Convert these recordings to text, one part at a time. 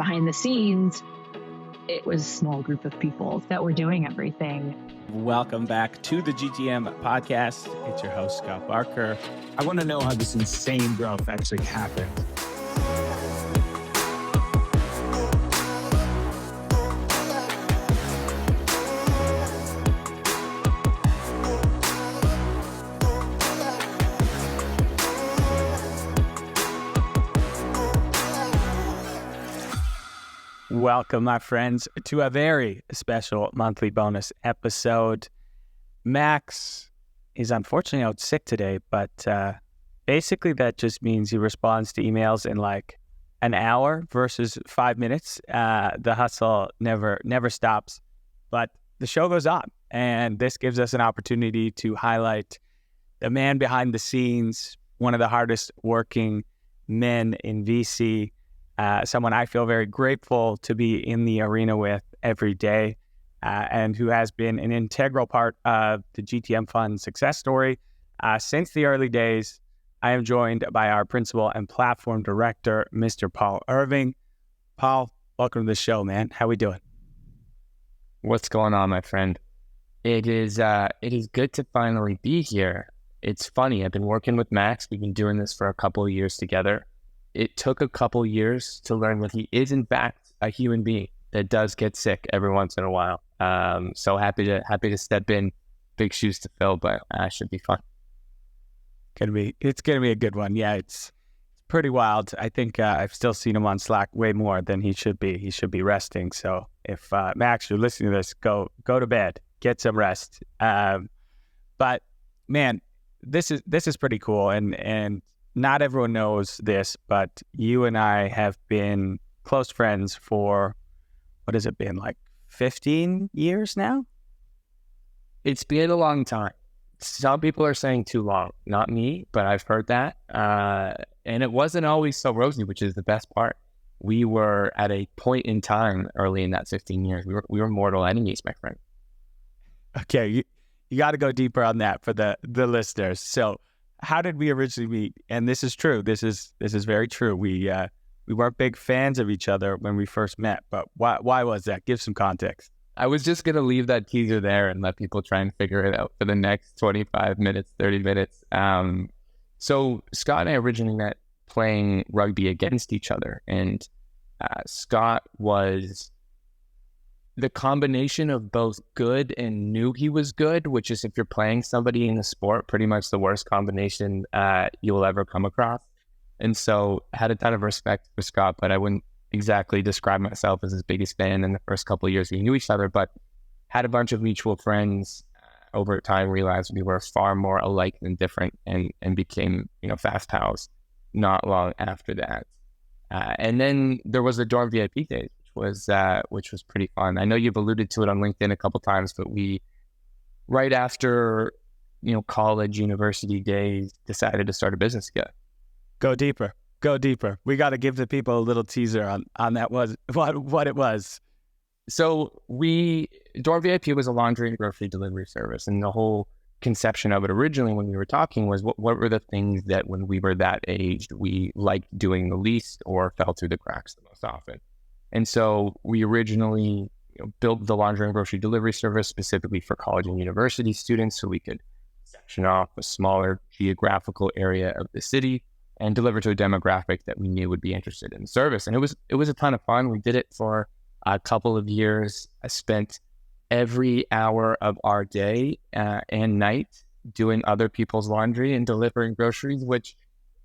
behind the scenes, it was a small group of people that were doing everything. Welcome back to the GTM podcast. It's your host, Scott Barker. I want to know how this insane growth actually happened. Welcome, my friends, to a very special monthly bonus episode. Max is unfortunately out sick today, but basically that just means he responds to emails in like an hour versus 5 minutes. The hustle never stops, but the show goes on, and this gives us an opportunity to highlight the man behind the scenes, one of the hardest working men in VC, someone I feel very grateful to be in the arena with every day, and who has been an integral part of the GTMfund success story since the early days. I am joined by our principal and platform director, Mr. Paul Irving. Paul, welcome to the show, man. How we doing? What's going on, my friend? It is good to finally be here. It's funny. I've been working with Max. We've been doing this for a couple of years together. It took a couple years to learn that he is, in fact, a human being that does get sick every once in a while. So happy to step in. Big shoes to fill, but should be fun. It's gonna be a good one. Yeah, it's pretty wild. I think I've still seen him on Slack way more than he should be. He should be resting. So if Max, you're listening to this, go to bed, get some rest. But man, this is pretty cool, and not everyone knows this, but you and I have been close friends for, what has it been, like 15 years now? It's been a long time. Some people are saying too long. Not me, but I've heard that. And it wasn't always so rosy, which is the best part. We were at a point in time early in that 15 years. We were mortal enemies, my friend. Okay, you got to go deeper on that for the listeners. So how did we originally meet? And this is true. This is very true. We weren't big fans of each other when we first met, but why was that? Give some context. I was just going to leave that teaser there and let people try and figure it out for the next 25 minutes, 30 minutes. So Scott and I originally met playing rugby against each other, and Scott was the combination of both good and knew he was good, which is, if you're playing somebody in the sport, pretty much the worst combination you will ever come across. And so I had a ton of respect for Scott, but I wouldn't exactly describe myself as his biggest fan in the first couple of years we knew each other, but had a bunch of mutual friends. Over time, realized we were far more alike than different, and became, fast pals not long after that. And then there was the DormVIP days, which was pretty fun. I know you've alluded to it on LinkedIn a couple times, but we, right after, college, university days, decided to start a business together. Go deeper. We got to give the people a little teaser on that, what it was. So DormVIP was a laundry and grocery delivery service, and the whole conception of it originally when we were talking was what were the things that when we were that aged we liked doing the least or fell through the cracks the most often. And so we originally built the laundry and grocery delivery service specifically for college and university students, so we could section off a smaller geographical area of the city and deliver to a demographic that we knew would be interested in the service. And it was a ton of fun. We did it for a couple of years. I spent every hour of our day and night doing other people's laundry and delivering groceries, which,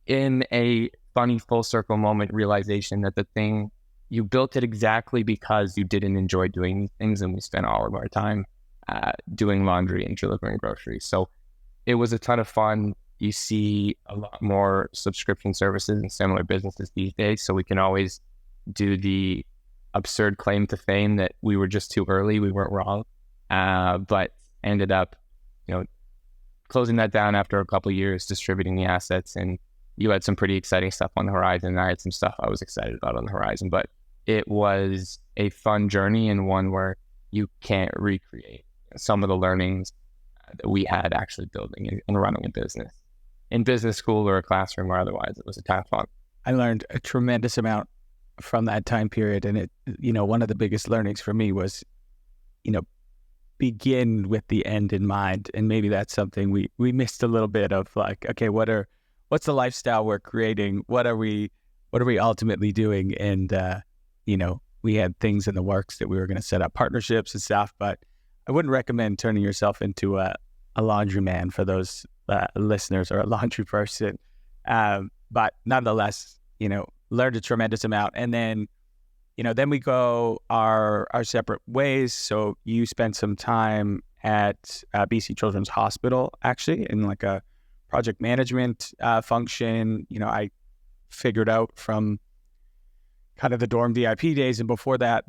in a funny full circle moment, realization that the thing, you built it exactly because you didn't enjoy doing these things, and we spent all of our time doing laundry and delivering groceries. So it was a ton of fun. You see a lot more subscription services and similar businesses these days, so we can always do the absurd claim to fame that we were just too early, we weren't wrong, but ended up, closing that down after a couple of years, distributing the assets, and you had some pretty exciting stuff on the horizon, and I had some stuff I was excited about on the horizon, but it was a fun journey, and one where you can't recreate some of the learnings that we had actually building and running a business. In business school or a classroom or otherwise, it was a ton of fun. I learned a tremendous amount from that time period. And it, one of the biggest learnings for me was, begin with the end in mind. And maybe that's something we missed a little bit of, like, okay, what's the lifestyle we're creating? What are we ultimately doing? And, we had things in the works that we were going to set up partnerships and stuff, but I wouldn't recommend turning yourself into a laundryman for those listeners, or a laundry person. But nonetheless, learned a tremendous amount. And then, then we go our separate ways. So you spent some time at BC Children's Hospital, actually, in like a project management function. I figured out from kind of the DormVIP days and before that,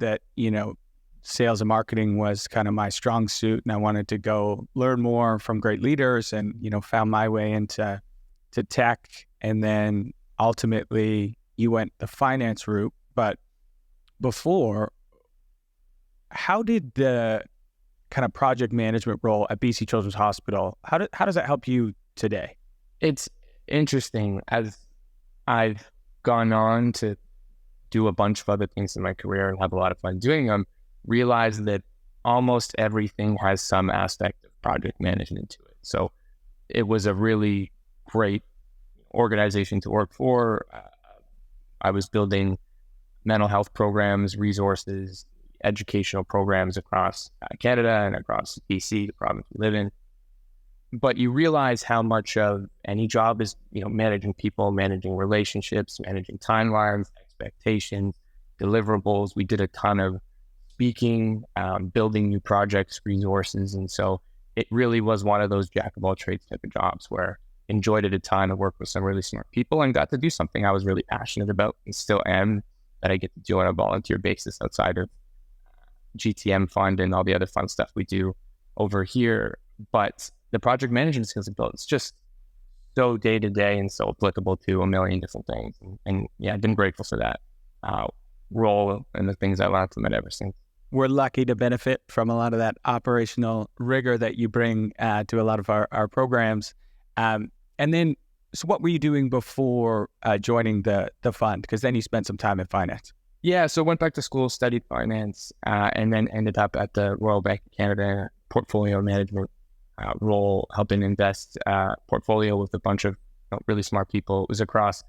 sales and marketing was kind of my strong suit, and I wanted to go learn more from great leaders, and, found my way into tech. And then ultimately you went the finance route. But before, how did the kind of project management role at BC Children's Hospital, how does that help you today? It's interesting. As I've gone on to do a bunch of other things in my career and have a lot of fun doing them, realize that almost everything has some aspect of project management to it. So it was a really great organization to work for. I was building mental health programs, resources, educational programs across Canada and across BC, the province we live in. But you realize how much of any job is, managing people, managing relationships, managing timelines, expectations, deliverables. We did a ton of speaking, building new projects, resources. And so it really was one of those jack of all trades type of jobs where enjoyed it a ton. I worked with some really smart people and got to do something I was really passionate about, and still am, that I get to do on a volunteer basis outside of GTMfund and all the other fun stuff we do over here. But the project management skills I built, it's just so day to day and so applicable to a million different things. And yeah, I've been grateful for that role and the things I learned from it ever since. We're lucky to benefit from a lot of that operational rigor that you bring to a lot of our programs. And then, so what were you doing before joining the fund? Because then you spent some time in finance. Yeah, so went back to school, studied finance, and then ended up at the Royal Bank of Canada portfolio management role, helping invest portfolio with a bunch of really smart people. It was across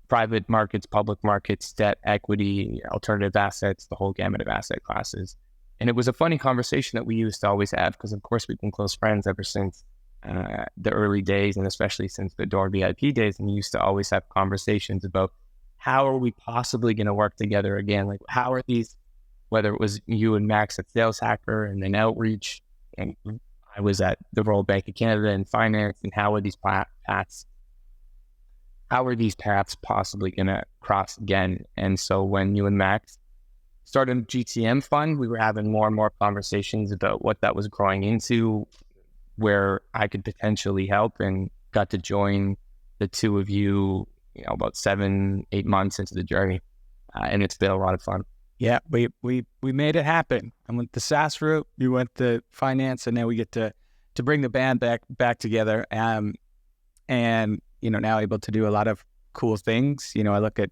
private markets, public markets, debt, equity, alternative assets, the whole gamut of asset classes. And it was a funny conversation that we used to always have, because of course we've been close friends ever since the early days, and especially since the DormVIP days. And we used to always have conversations about how are we possibly going to work together again? Like, how are these, whether it was you and Max at Sales Hacker and then Outreach, and I was at the Royal Bank of Canada in finance, and how are these paths possibly going to cross again? And so when you and Max started GTMfund, we were having more and more conversations about what that was growing into, where I could potentially help, and got to join the two of you, about 7-8 months into the journey. And it's been a lot of fun. Yeah, we made it happen. I went the SaaS route, you went the finance, and now we get to bring the band back together. And, now able to do a lot of cool things. I look at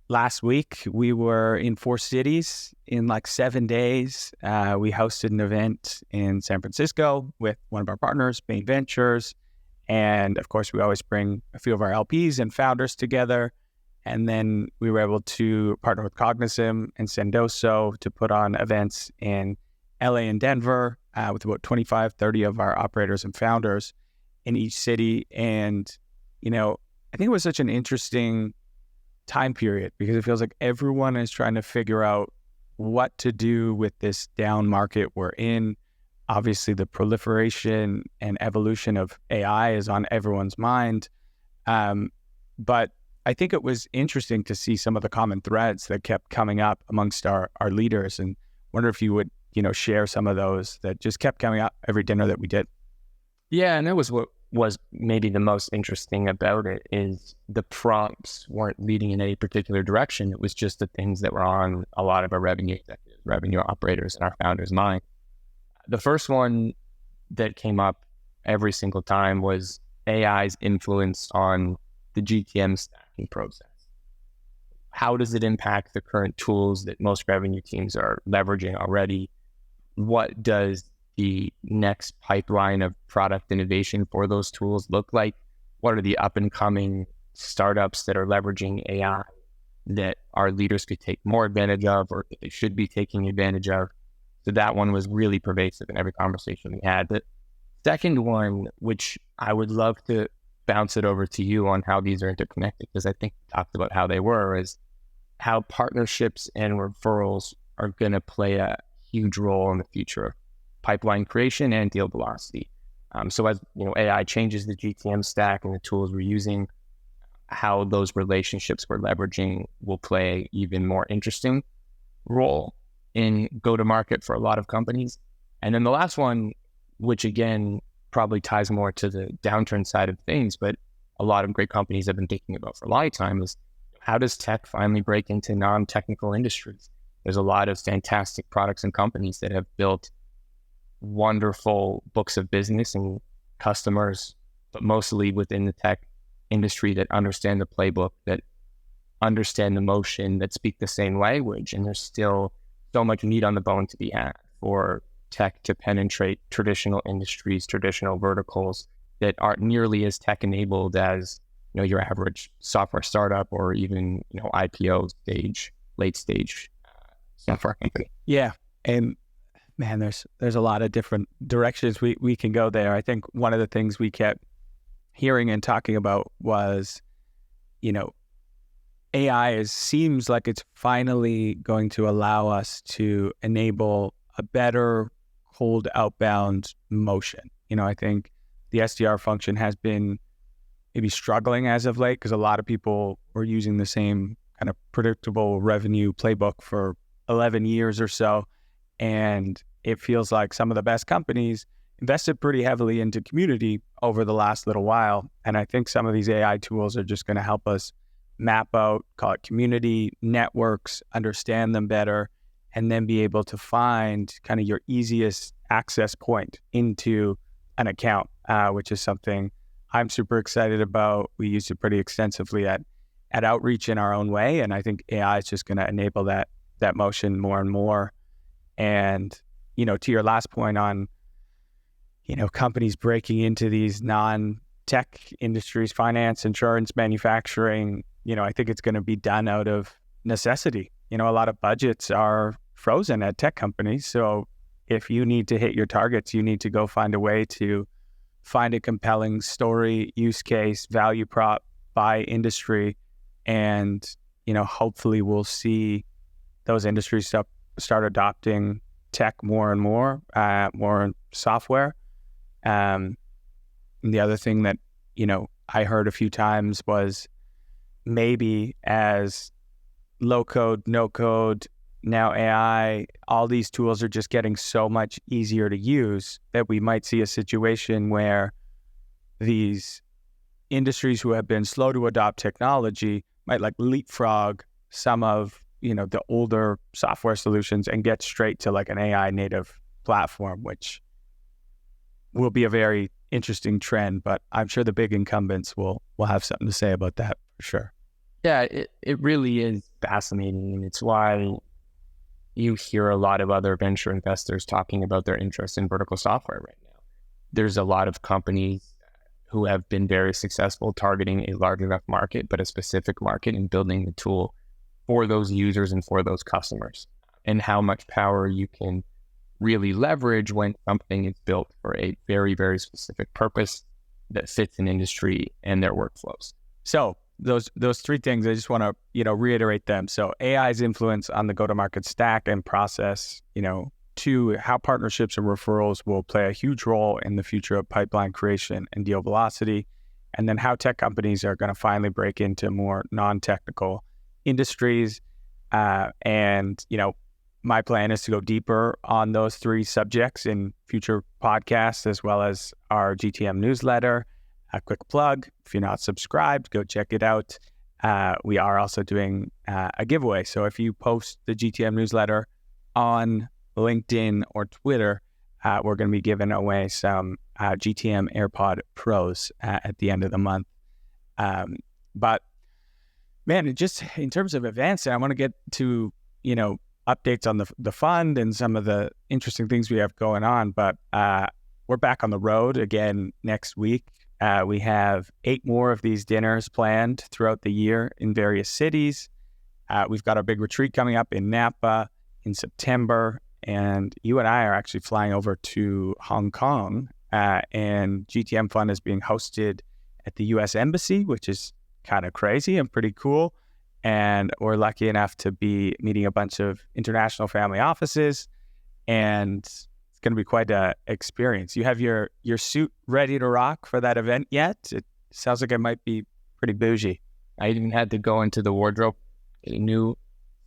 last week, we were in 4 cities in like 7 days. We hosted an event in San Francisco with one of our partners, Bain Ventures. And of course, we always bring a few of our LPs and founders together. And then we were able to partner with Cognizant and Sendoso to put on events in LA and Denver with about 25-30 of our operators and founders in each city. And, I think it was such an interesting time period, because it feels like everyone is trying to figure out what to do with this down market we're in. Obviously, the proliferation and evolution of AI is on everyone's mind. But I think it was interesting to see some of the common threads that kept coming up amongst our leaders, and wonder if you would, share some of those that just kept coming up every dinner that we did. Yeah, and that was what was maybe the most interesting about it, is the prompts weren't leading in any particular direction. It was just the things that were on a lot of our revenue executives, revenue operators, and our founders' mind. The first one that came up every single time was AI's influence on the GTM stacking process. how does it impact the current tools that most revenue teams are leveraging already? What does the next pipeline of product innovation for those tools look like? What are the up and coming startups that are leveraging AI that our leaders could take more advantage of, or that they should be taking advantage of? So that one was really pervasive in every conversation we had. The second one, which I would love to bounce it over to you on how these are interconnected, because I think we talked about how they were, is how partnerships and referrals are going to play a huge role in the future of pipeline creation and deal velocity. So as AI changes the GTM stack and the tools we're using, how those relationships we're leveraging will play an even more interesting role in go-to-market for a lot of companies. And then the last one, which again probably ties more to the downturn side of things, but a lot of great companies have been thinking about for a long time, is how does tech finally break into non-technical industries? There's a lot of fantastic products and companies that have built wonderful books of business and customers, but mostly within the tech industry, that understand the playbook, that understand the motion, that speak the same language. And there's still so much meat on the bone to be had for tech to penetrate traditional industries, traditional verticals that aren't nearly as tech enabled as your average software startup or even IPO stage, late stage software company. Yeah, and man, there's a lot of different directions we can go there. I think one of the things we kept hearing and talking about was, AI seems like it's finally going to allow us to enable a better cold outbound motion. I think the SDR function has been maybe struggling as of late because a lot of people were using the same kind of predictable revenue playbook for 11 years or so. And it feels like some of the best companies invested pretty heavily into community over the last little while. And I think some of these AI tools are just going to help us map out, call it community networks, understand them better, and then be able to find kind of your easiest access point into an account, which is something I'm super excited about. We use it pretty extensively at Outreach in our own way. And I think AI is just going to enable that motion more and more. And, to your last point on, companies breaking into these non-tech industries, finance, insurance, manufacturing, I think it's going to be done out of necessity. A lot of budgets are frozen at tech companies. So if you need to hit your targets, you need to go find a way to find a compelling story, use case, value prop by industry. And, hopefully we'll see those industries start adopting tech more and more software. And the other thing that, I heard a few times was maybe as low code, no code, now AI, all these tools are just getting so much easier to use that we might see a situation where these industries who have been slow to adopt technology might leapfrog some of, the older software solutions and get straight to an AI native platform, which will be a very interesting trend, but I'm sure the big incumbents will have something to say about that for sure. Yeah, it really is fascinating. And it's why you hear a lot of other venture investors talking about their interest in vertical software right now. There's a lot of companies who have been very successful targeting a large enough market, but a specific market, and building the tool for those users and for those customers, and how much power you can really leverage when something is built for a very, very specific purpose that fits an industry and their workflows. So those three things, I just want to, reiterate them. So AI's influence on the go-to-market stack and process, 2, how partnerships and referrals will play a huge role in the future of pipeline creation and deal velocity. And then how tech companies are going to finally break into more non-technical industries. And, my plan is to go deeper on those 3 subjects in future podcasts, as well as our GTM newsletter. A quick plug, if you're not subscribed, go check it out. We are also doing a giveaway. So if you post the GTM newsletter on LinkedIn or Twitter, we're going to be giving away some GTM AirPod Pros at the end of the month. But Man, just in terms of events, I want to get to, updates on the fund and some of the interesting things we have going on. But we're back on the road again next week. We have 8 more of these dinners planned throughout the year in various cities. We've got our big retreat coming up in Napa in September. And you and I are actually flying over to Hong Kong. And GTMfund is being hosted at the U.S. Embassy, which is kind of crazy and pretty cool. And we're lucky enough to be meeting a bunch of international family offices, and it's going to be quite an experience. You have your suit ready to rock for that event yet? It sounds like it might be pretty bougie. I even had to go into the wardrobe, get a new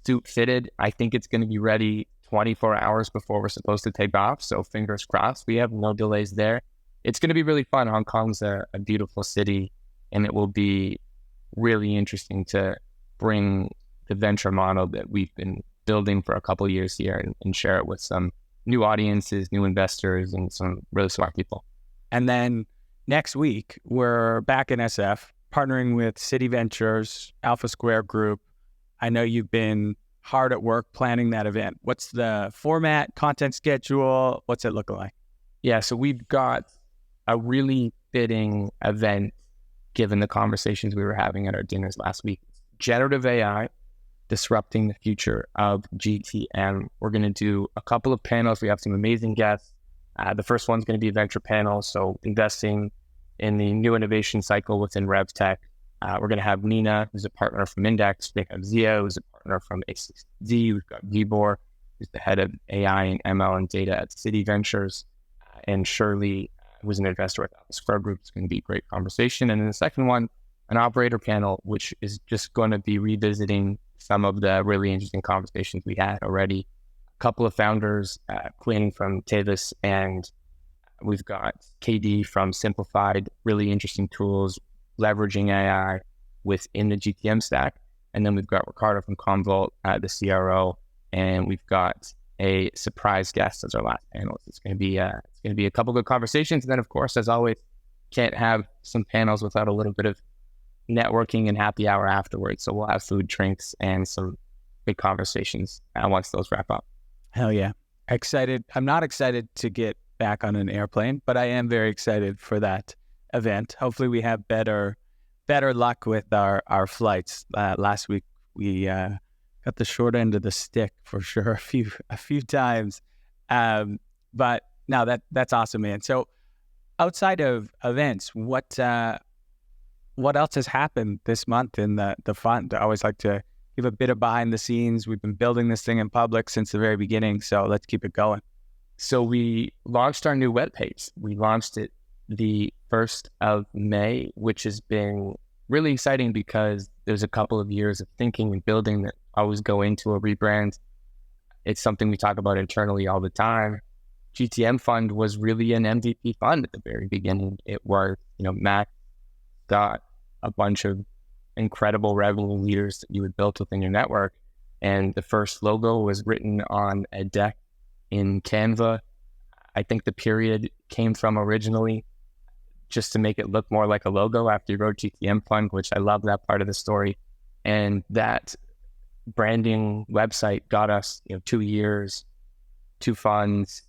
suit fitted. I think it's going to be ready 24 hours before we're supposed to take off. So fingers crossed. We have no delays there. It's going to be really fun. Hong Kong's a beautiful city, and it will be really interesting to bring the venture model that we've been building for a couple of years here and share it with some new audiences, new investors, and some really smart people. And then next week, we're back in SF, partnering with City Ventures, Alpha Square Group. I know you've been hard at work planning that event. What's the format, content schedule? What's it looking like? Yeah, so we've got a really fitting event given the conversations we were having at our dinners last week. Generative AI, disrupting the future of GTM. We're going to do a couple of panels. We have some amazing guests. The first one's going to be a venture panel, so investing in the new innovation cycle within RevTech. We're going to have Nina, who's a partner from Index. We have Zia, who's a partner from A6Z. We've got Vibor, who's the head of AI and ML and data at City Ventures. And Shirley, who's an investor with Alpha Square Group. It's going to be a great conversation. And then the second one, an operator panel, which is just going to be revisiting some of the really interesting conversations we had already. A couple of founders, Quinn from Tavis, and we've got KD from Simplified, really interesting tools, leveraging AI within the GTM stack. And then we've got Ricardo from Commvault, the CRO, and we've got a surprise guest as our last panelist. It's going to be a couple good conversations. And then, of course, as always, can't have some panels without a little bit of networking and happy hour afterwards. So we'll have food, drinks, and some big conversations once those wrap up. Hell yeah. Excited. I'm not excited to get back on an airplane, but I am very excited for that event. Hopefully we have better luck with our flights. Last week we got the short end of the stick for sure a few times. But no, that's awesome, man. So outside of events, what else has happened this month in the fund? I always like to give a bit of behind the scenes. We've been building this thing in public since the very beginning, so let's keep it going. So we launched our new webpage. We launched it the 1st of May, which has been really exciting because there's a couple of years of thinking and building that always go into a rebrand. It's something we talk about internally all the time. GTMfund was really an MVP fund at the very beginning. It was, Mac got a bunch of incredible revenue leaders that you had built within your network. And the first logo was written on a deck in Canva. I think the period came from originally just to make it look more like a logo after you wrote GTMfund, which I love that part of the story. And that branding website got us, 2 years, 2 funds,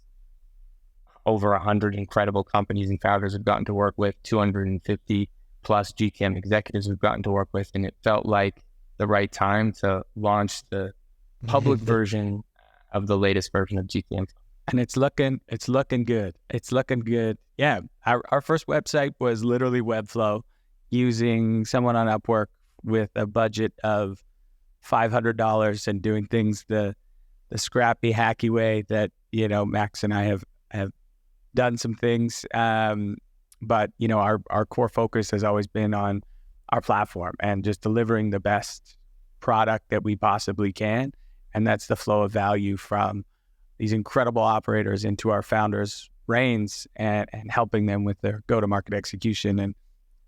over 100 incredible companies and founders we've gotten to work with, 250 plus GTM executives we've gotten to work with. And it felt like the right time to launch the public version of the latest version of GTM. And it's looking good. It's looking good. Yeah. Our first website was literally Webflow, using someone on Upwork with a budget of $500 and doing things the scrappy, hacky way that, Max and I have done some things. But, our core focus has always been on our platform and just delivering the best product that we possibly can. And that's the flow of value from these incredible operators into our founders' brains and helping them with their go-to-market execution. And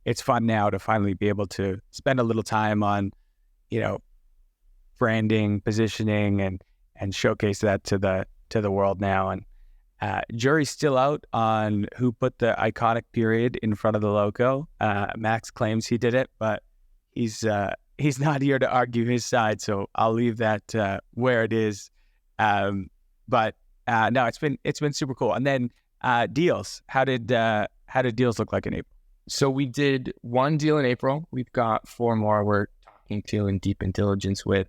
it's fun now to finally be able to spend a little time on, branding, positioning, and showcase that to the world now. And jury's still out on who put the iconic period in front of the logo. Max claims he did it, but he's he's not here to argue his side, so I'll leave that where it is. But no, it's been super cool. And then deals. How did deals look like in April? So we did one deal in April. We've got 4 more we're talking to and deep in diligence with.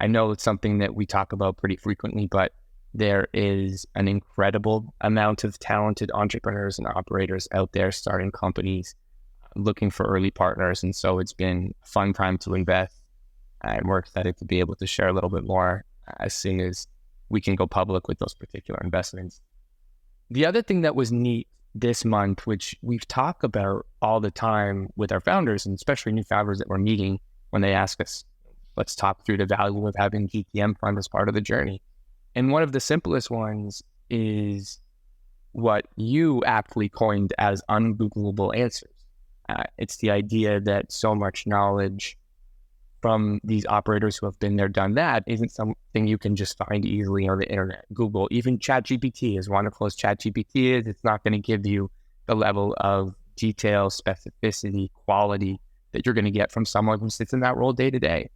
I know it's something that we talk about pretty frequently, but there is an incredible amount of talented entrepreneurs and operators out there starting companies, looking for early partners. And so it's been a fun time to invest. And we're excited to be able to share a little bit more as soon as we can go public with those particular investments. The other thing that was neat this month, which we've talked about all the time with our founders, and especially new founders that we're meeting when they ask us, let's talk through the value of having GTMfund as part of the journey. And one of the simplest ones is what you aptly coined as ungoogleable answers. It's the idea that so much knowledge from these operators who have been there, done that, isn't something you can just find easily on the internet. Google, even ChatGPT, as wonderful as ChatGPT is, it's not going to give you the level of detail, specificity, quality that you're going to get from someone who sits in that role day to day.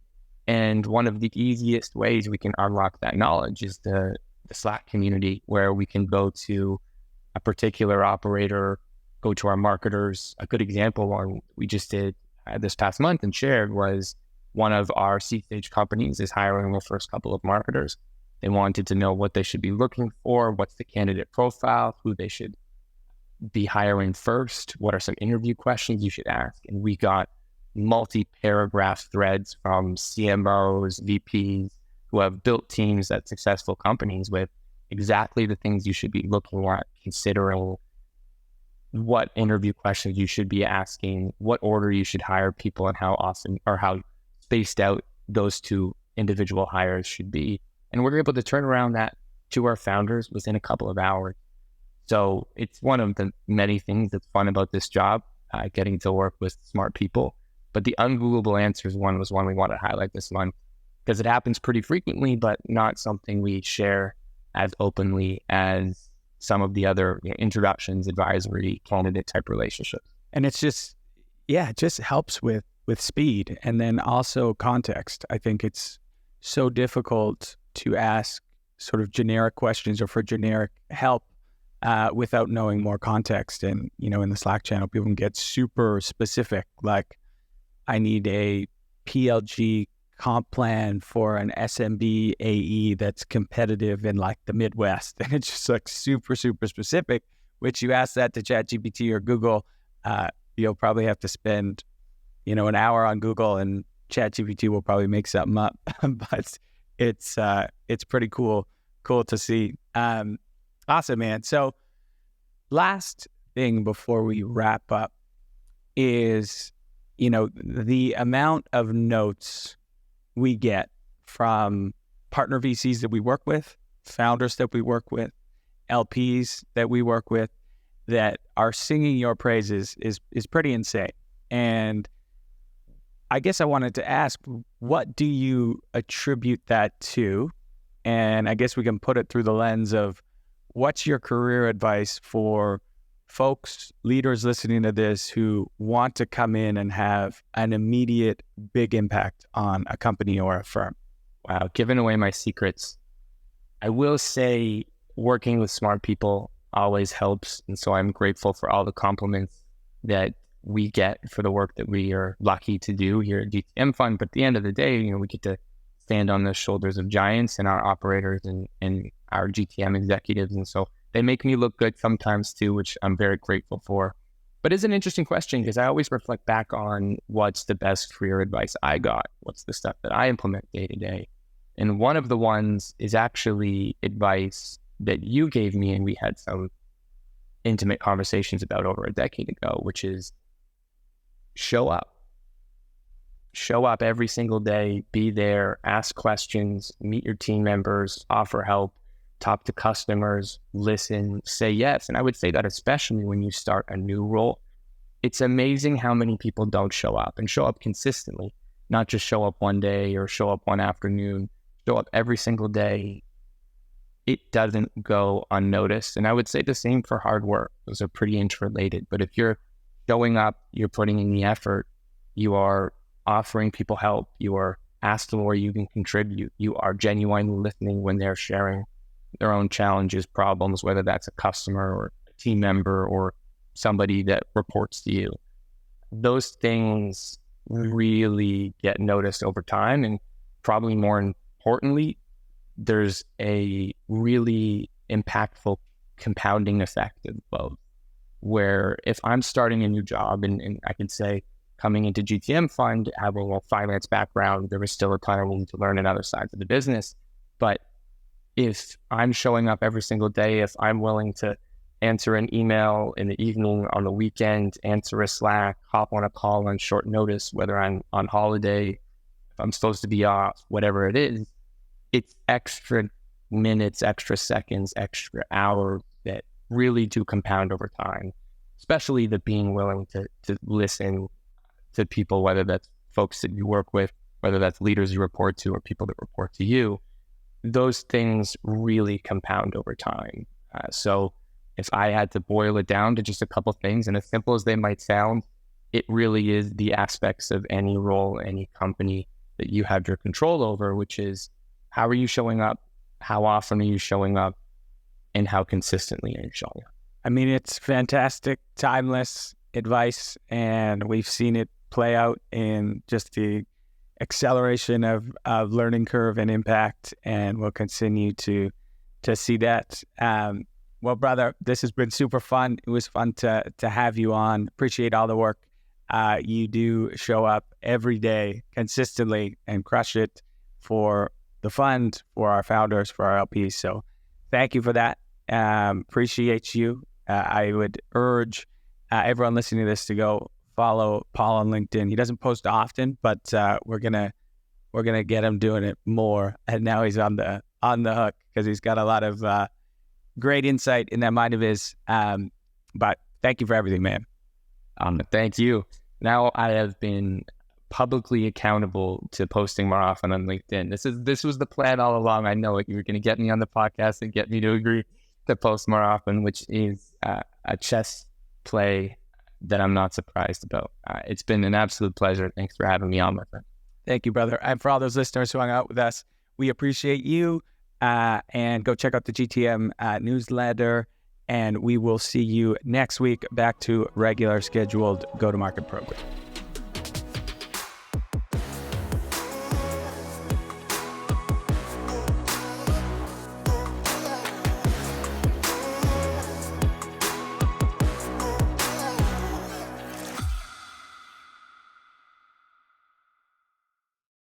And one of the easiest ways we can unlock that knowledge is the Slack community, where we can go to a particular operator, go to our marketers. A good example one we just did this past month and shared was one of our C-stage companies is hiring the first couple of marketers. They wanted to know what they should be looking for, what's the candidate profile, who they should be hiring first, what are some interview questions you should ask. And we got multi-paragraph threads from CMOs, VPs who have built teams at successful companies with exactly the things you should be looking at, considering what interview questions you should be asking, what order you should hire people, and how often or how spaced out those 2 individual hires should be. And we're able to turn around that to our founders within a couple of hours. So it's one of the many things that's fun about this job, getting to work with smart people. But the ungoogleable answers one was one we want to highlight this month because it happens pretty frequently, but not something we share as openly as some of the other introductions, advisory, candidate type relationships. And it's just, it just helps with speed and then also context. I think it's so difficult to ask sort of generic questions or for generic help without knowing more context. And, in the Slack channel, people can get super specific, like I need a PLG comp plan for an SMB AE that's competitive in like the Midwest. And it's just like super, super specific, which you ask that to ChatGPT or Google, you'll probably have to spend, an hour on Google and ChatGPT will probably make something up, but it's pretty cool to see. Awesome, man. So last thing before we wrap up is, the amount of notes we get from partner VCs that we work with, founders that we work with, LPs that we work with that are singing your praises is pretty insane. And I guess I wanted to ask, what do you attribute that to? And I guess we can put it through the lens of what's your career advice for folks, leaders listening to this who want to come in and have an immediate big impact on a company or a firm? Wow, giving away my secrets. I will say working with smart people always helps. And so I'm grateful for all the compliments that we get for the work that we are lucky to do here at GTMfund. But at the end of the day, we get to stand on the shoulders of giants and our operators and our GTM executives. And so they make me look good sometimes too, which I'm very grateful for. But it's an interesting question because I always reflect back on what's the best career advice I got. What's the stuff that I implement day to day? And one of the ones is actually advice that you gave me and we had some intimate conversations about over a decade ago, which is show up. Show up every single day, be there, ask questions, meet your team members, offer help, talk to customers, listen, say yes. And I would say that especially when you start a new role, it's amazing how many people don't show up and show up consistently, not just show up one day or show up one afternoon, show up every single day. It doesn't go unnoticed. And I would say the same for hard work. Those are pretty interrelated. But if you're showing up, you're putting in the effort, you are offering people help. You are asking where you can contribute. You are genuinely listening when they're sharing their own challenges, problems, whether that's a customer or a team member or somebody that reports to you. Those things really get noticed over time. And probably more importantly, there's a really impactful compounding effect of both, where if I'm starting a new job and I can say, coming into GTMfund, having a finance background, there was still a ton of room to learn in other sides of the business. But if I'm showing up every single day, if I'm willing to answer an email in the evening, on the weekend, answer a Slack, hop on a call on short notice, whether I'm on holiday, if I'm supposed to be off, whatever it is, it's extra minutes, extra seconds, extra hours that really do compound over time, especially the being willing to listen to people, whether that's folks that you work with, whether that's leaders you report to or people that report to you. Those things really compound over time. So if I had to boil it down to just a couple things, and as simple as they might sound, it really is the aspects of any role, any company that you have your control over, which is how are you showing up, how often are you showing up, and how consistently are you showing up. I mean, it's fantastic, timeless advice, and we've seen it play out in just the acceleration of learning curve and impact, and we'll continue to see that. Well, brother, this has been super fun. It was fun to have you on. Appreciate all the work you do. Show up every day consistently and crush it for the fund, for our founders, for our LPs. So thank you for that. Appreciate you. I would urge everyone listening to this to go follow Paul on LinkedIn. He doesn't post often, but we're gonna get him doing it more. And now he's on the hook because he's got a lot of great insight in that mind of his. But thank you for everything, man. Thank you. Now I have been publicly accountable to posting more often on LinkedIn. This was the plan all along. I know it. You were going to get me on the podcast and get me to agree to post more often, which is a chess play that I'm not surprised about. It's been an absolute pleasure. Thanks for having me on, my friend. Thank you, brother. And for all those listeners who hung out with us, we appreciate you. And go check out the GTM newsletter. And we will see you next week back to regular scheduled go-to-market program.